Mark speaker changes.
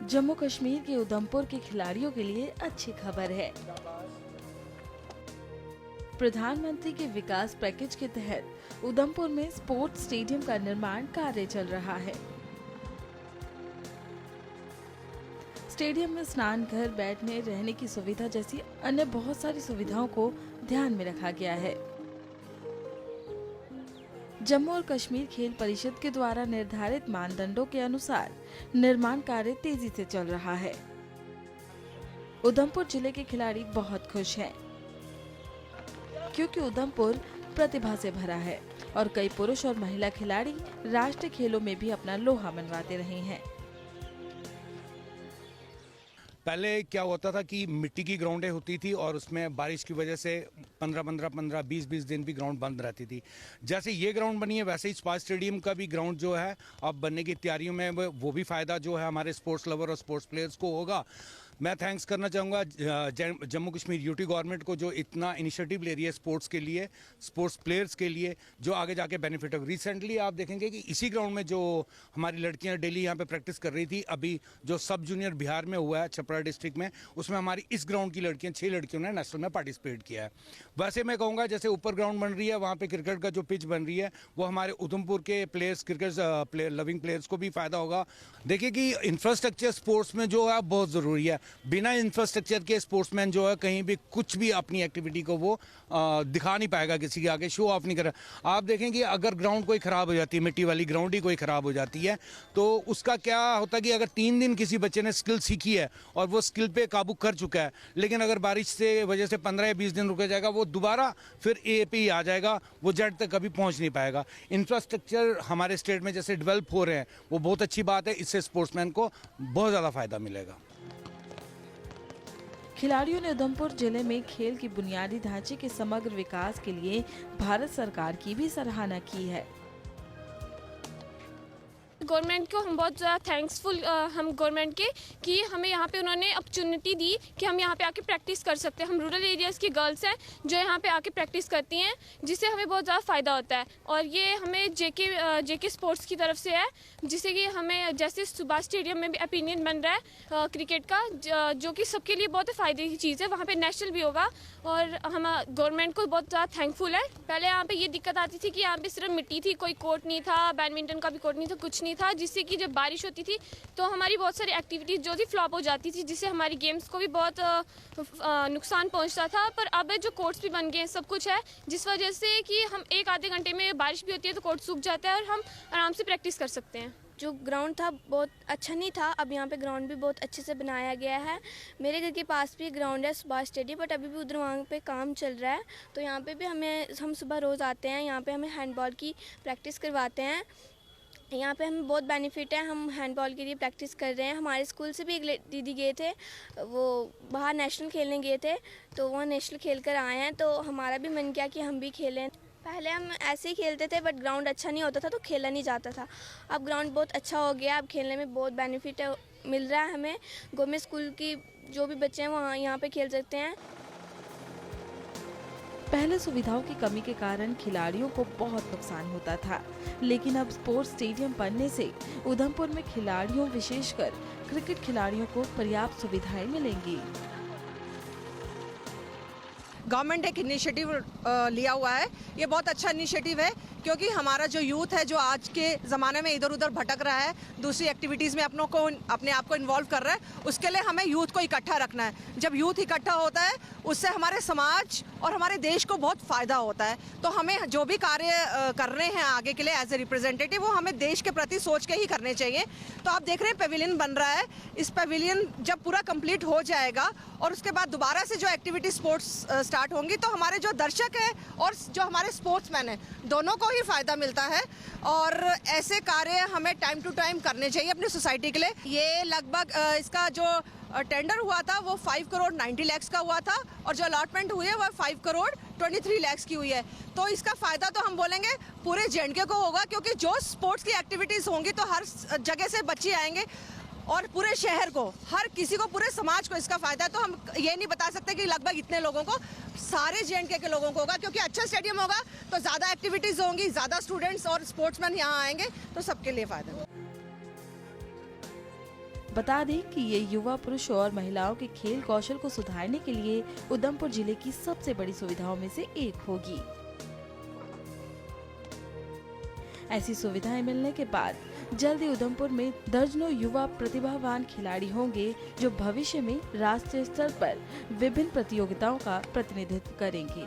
Speaker 1: जम्मू कश्मीर के उधमपुर के खिलाड़ियों के लिए अच्छी खबर है। प्रधानमंत्री के विकास पैकेज के तहत उधमपुर में स्पोर्ट्स स्टेडियम का निर्माण कार्य चल रहा है। स्टेडियम में स्नान घर, बैठने, रहने की सुविधा जैसी अन्य बहुत सारी सुविधाओं को ध्यान में रखा गया है। जम्मू और कश्मीर खेल परिषद के द्वारा निर्धारित मानदंडों के अनुसार निर्माण कार्य तेजी से चल रहा है। उधमपुर जिले के खिलाड़ी बहुत खुश हैं, क्योंकि उधमपुर प्रतिभा से भरा है और कई पुरुष और महिला खिलाड़ी राष्ट्रीय खेलों में भी अपना लोहा मनवाते रहे हैं।
Speaker 2: पहले क्या होता था कि मिट्टी की ग्राउंडें होती थी और उसमें बारिश की वजह से 15-20 दिन भी ग्राउंड बंद रहती थी। जैसे ये ग्राउंड बनी है वैसे ही स्पाइस स्टेडियम का भी ग्राउंड जो है अब बनने की तैयारियों में, वो भी फ़ायदा जो है हमारे स्पोर्ट्स लवर और स्पोर्ट्स प्लेयर्स को होगा। मैं थैंक्स करना चाहूँगा जम्मू कश्मीर यूटी गवर्नमेंट को जो इतना इनिशिएटिव ले रही है स्पोर्ट्स के लिए, स्पोर्ट्स प्लेयर्स के लिए, जो आगे जाके बेनिफिट होगा। रिसेंटली आप देखेंगे कि इसी ग्राउंड में जो हमारी लड़कियां डेली यहाँ पे प्रैक्टिस कर रही थी, अभी जो सब जूनियर बिहार में हुआ है छपरा डिस्ट्रिक्ट में, उसमें हमारी इस ग्राउंड की लड़कियां 6 लड़कियों ने नेशनल में पार्टिसिपेट किया है। वैसे मैं कहूँगा जैसे ऊपर ग्राउंड बन रही है वहाँ पे क्रिकेट का जो पिच बन रही है वो हमारे उधमपुर के प्लेयर्स, क्रिकेट लविंग प्लेयर्स को भी फायदा होगा। देखिए कि इंफ्रास्ट्रक्चर स्पोर्ट्स में जो है बहुत ज़रूरी है। बिना इंफ्रास्ट्रक्चर के स्पोर्ट्समैन जो है कहीं भी कुछ भी अपनी एक्टिविटी को वो दिखा नहीं पाएगा, किसी के आगे शो ऑफ नहीं कर। आप देखें कि अगर ग्राउंड कोई ख़राब हो जाती है, मिट्टी वाली ग्राउंड ही कोई ख़राब हो जाती है, तो उसका क्या होता है कि अगर 3 दिन किसी बच्चे ने स्किल सीखी है और वो स्किल पे काबू कर चुका है, लेकिन अगर बारिश से वजह से 15 या 20 दिन रुक जाएगा, वो दोबारा फिर ए पे ही आ जाएगा, वो जेड तक कभी पहुंच नहीं पाएगा। इंफ्रास्ट्रक्चर हमारे स्टेट में जैसे डेवलप हो रहे हैं वो बहुत अच्छी बात है, इससे स्पोर्ट्समैन को बहुत ज़्यादा फायदा मिलेगा।
Speaker 1: खिलाड़ियों ने उधमपुर जिले में खेल की बुनियादी ढांचे के समग्र विकास के लिए भारत सरकार की भी सराहना की है।
Speaker 3: गवर्नमेंट को हम बहुत ज़्यादा थैंक्सफुल हम गवर्नमेंट के कि हमें यहाँ पे उन्होंने अपॉर्चुनिटी दी कि हम यहाँ पे आके प्रैक्टिस कर सकते हैं। हम रूरल एरियाज़ की गर्ल्स हैं जो यहाँ पे आके प्रैक्टिस करती हैं, जिससे हमें बहुत ज़्यादा फ़ायदा होता है। और ये हमें जेके स्पोर्ट्स की तरफ से है, जिससे कि हमें जैसे सुभाष स्टेडियम में भी ओपिनियन बन रहा है क्रिकेट का, जो कि सबके लिए बहुत फ़ायदे की चीज़ है। वहाँ पर नेशनल भी होगा और हम गवर्नमेंट को बहुत ज़्यादा थैंकफुल है। पहले यहाँ पर ये दिक्कत आती थी कि यहाँ पर सिर्फ मिट्टी थी, कोई कोर्ट नहीं था, बैडमिंटन का भी कोर्ट नहीं था, कुछ नहीं था, जिससे कि जब बारिश होती थी तो हमारी बहुत सारी एक्टिविटीज़ जो थी फ्लॉप हो जाती थी, जिससे हमारी गेम्स को भी बहुत नुकसान पहुंचता था। पर अब जो कोर्ट्स भी बन गए हैं, सब कुछ है, जिस वजह से कि हम 1-आधे घंटे में बारिश भी होती है तो कोर्ट सूख जाता है और हम आराम से प्रैक्टिस कर सकते हैं।
Speaker 4: जो ग्राउंड था बहुत अच्छा नहीं था, अब यहाँ पे ग्राउंड भी बहुत अच्छे से बनाया गया है। मेरे घर के पास भी ग्राउंड है सुभाष स्टेडियम, बट अभी भी उधर वहाँ पे काम चल रहा है, तो यहाँ पे भी हम सुबह रोज़ आते हैं, यहाँ पे हमें हैंडबॉल की प्रैक्टिस करवाते हैं। यहाँ पे हमें बहुत बेनिफिट है, हम हैंडबॉल के लिए प्रैक्टिस कर रहे हैं। हमारे स्कूल से भी एक दीदी गए थे, वो बाहर नेशनल खेलने गए थे, तो वहाँ नेशनल खेल कर आए हैं, तो हमारा भी मन किया कि हम भी खेलें। पहले हम ऐसे ही खेलते थे बट ग्राउंड अच्छा नहीं होता था तो खेला नहीं जाता था। अब ग्राउंड बहुत अच्छा हो गया, अब खेलने में बहुत बेनिफिट मिल रहा है हमें। गवर्नमेंट स्कूल की जो भी बच्चे हैं वहाँ यहाँ पे खेल सकते हैं।
Speaker 1: पहले सुविधाओं की कमी के कारण खिलाड़ियों को बहुत नुकसान होता था, लेकिन अब स्पोर्ट्स स्टेडियम बनने से उधमपुर में खिलाड़ियों, विशेषकर क्रिकेट खिलाड़ियों को पर्याप्त सुविधाएं मिलेंगी।
Speaker 5: गवर्नमेंट एक इनिशिएटिव लिया हुआ है, ये बहुत अच्छा इनिशिएटिव है, क्योंकि हमारा जो यूथ है जो आज के ज़माने में इधर उधर भटक रहा है, दूसरी एक्टिविटीज़ में अपने आप को इन्वॉल्व कर रहा है, उसके लिए हमें यूथ को इकट्ठा रखना है। जब यूथ इकट्ठा होता है उससे हमारे समाज और हमारे देश को बहुत फ़ायदा होता है। तो हमें जो भी कार्य कर रहे हैं आगे के लिए एज ए रिप्रेजेंटेटिव, वो हमें देश के प्रति सोच के ही करने चाहिए। तो आप देख रहे हैं पेविलियन बन रहा है, इस पेविलियन जब पूरा कंप्लीट हो जाएगा और उसके बाद दोबारा से जो एक्टिविटी स्पोर्ट्स स्टार्ट होंगी, तो हमारे जो दर्शक हैं और जो हमारे स्पोर्ट्समैन हैं, दोनों को ही फ़ायदा मिलता है। और ऐसे कार्य हमें टाइम टू टाइम करने चाहिए अपनी सोसाइटी के लिए। ये लगभग इसका जो टेंडर हुआ था वो 5 करोड़ 90 लाख का हुआ था, और जो अलॉटमेंट हुई है वो 5 करोड़ 23 लाख की हुई है। तो इसका फ़ायदा तो हम बोलेंगे पूरे जेएंडके को होगा, क्योंकि जो स्पोर्ट्स की एक्टिविटीज़ होंगी तो हर जगह से बच्चे आएंगे और पूरे शहर को, हर किसी को, पूरे समाज को इसका फ़ायदा है। तो हम ये नहीं बता सकते कि लगभग इतने लोगों को, सारे जेएंडके के लोगों को होगा, क्योंकि अच्छा स्टेडियम होगा तो ज़्यादा एक्टिविटीज़ होंगी, ज़्यादा स्टूडेंट्स और स्पोर्ट्समैन यहाँ आएंगे, तो सबके लिए फ़ायदा है।
Speaker 1: बता दें कि ये युवा पुरुष और महिलाओं के खेल कौशल को सुधारने के लिए उधमपुर जिले की सबसे बड़ी सुविधाओं में से एक होगी। ऐसी सुविधाएं मिलने के बाद जल्द ही उधमपुर में दर्जनों युवा प्रतिभावान खिलाड़ी होंगे जो भविष्य में राष्ट्रीय स्तर पर विभिन्न प्रतियोगिताओं का प्रतिनिधित्व करेंगे।